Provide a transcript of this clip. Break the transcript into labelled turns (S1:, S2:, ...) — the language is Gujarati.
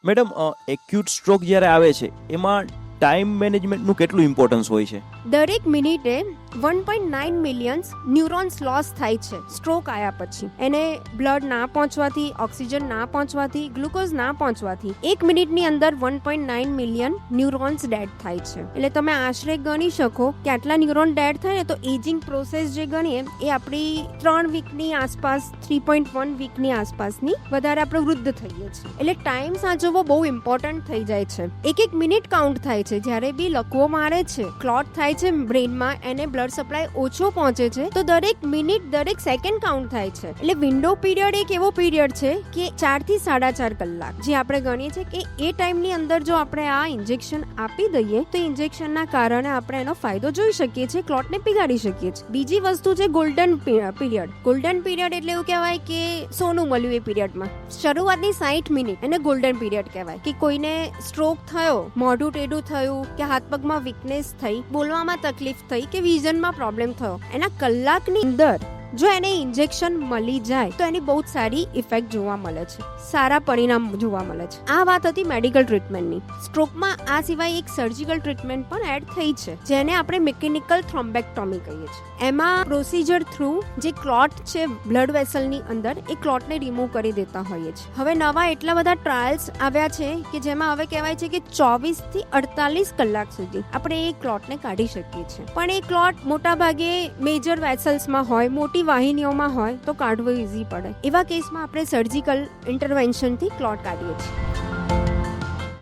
S1: મેડમ એક્યુટ સ્ટ્રોક જ્યારે આવે છે એમાં ટાઈમ મેનેજમેન્ટનું કેટલું ઇમ્પોર્ટન્સ હોય છે?
S2: દરેક મિનિટે 1.9 મિલિયન્સ ન્યુરોન્સ લોસ થાય છે સ્ટ્રોક આવ્યા પછી. એને બ્લડ ના પહોંચવાથી, ઓક્સિજન ના પહોંચવાથી, ગ્લુકોઝ ના પહોંચવાથી 1 મિનિટની અંદર 1.9 મિલિયન ન્યુરોન્સ ડેડ થાય છે. એટલે તમે આશરે ગણી શકો કે આટલા ન્યુરોન ડેડ થાય ને તો એજિંગ પ્રોસેસ જે ગણીએ એ આપણી 3 વીકની આસપાસ, 3.1 વીકની આસપાસની વધારે આપણે વૃદ્ધ થઈએ છીએ. એટલે ટાઈમ સાચવવો બહુ ઇમ્પોર્ટન્ટ થઈ જાય છે. એક મિનિટ કાઉન્ટ થાય છે. જ્યારે બી લકવો મારે છે, ક્લોટ થાય છે બ્રેનમાં, એને બ્લડ સપ્લાય ઓછો પહોંચે છે તો દરેક મિનિટ, દરેક સેકન્ડ કાઉન્ટ થાય છે. એટલે વિન્ડો પીરિયડ એક એવો પીરિયડ છે કે 4 થી 4.5 કલાક જે આપણે ગણીએ છીએ કે એ ટાઈમની અંદર જો આપણે આ ઇન્જેક્શન આપી દઈએ તો ઇન્જેક્શનના કારણે આપણે એનો ફાયદો જોઈ શકીએ છીએ, ક્લોટને પીગાડી શકીએ છીએ. બીજી વસ્તુ છે ગોલ્ડન પીરિયડ. ગોલ્ડન પીરિયડ એટલે એવું કહેવાય કે સોનું મળ્યું એ પીરિયડમાં. શરૂઆતની 60 મિનિટ એને ગોલ્ડન પીરિયડ કહેવાય. કે કોઈને સ્ટ્રોક થયો, મોઢું ટેઢું થયું કે હાથ પગમાં વીકનેસ થઈ, બોલવામાં તકલીફ થઈ કે વિઝનમાં પ્રોબ્લેમ થયો, એના કલાકની અંદર જો એને ઇન્જેક્શન મળી જાય તો એની બહુ જ સારી ઇફેક્ટ જોવા મળે છે, સારા પરિણામ જોવા મળે છે. આ વાત હતી મેડિકલ ટ્રીટમેન્ટની. સ્ટ્રોકમાં આ સિવાય એક સર્જિકલ ટ્રીટમેન્ટ પણ એડ થઈ છે જેને આપણે મિકેનિકલ થ્રોમ્બેક્ટોમી કહીએ છીએ. એમાં પ્રોસિજર થ્રુ જે ક્લોટ છે બ્લડ વેસલની અંદર, એ ક્લોટને રિમૂવ કરી દેતા હોઈએ છીએ. હવે નવા એટલા બધા ટ્રાયલ્સ આવ્યા છે કે જેમાં હવે કહેવાય છે કે 24 થી 48 કલાક સુધી આપણે એ ક્લોટને કાઢી શકીએ છીએ. પણ એ ક્લોટ મોટા ભાગે મેજર વેસલ્સમાં હોય, મોટી વાહિનીઓમાં હોય તો કાઢવો ઈઝી પડે. એવા કેસમાં આપણે સર્જિકલ ઇન્ટરવેન્શનથી ક્લોટ કાઢીએ છીએ.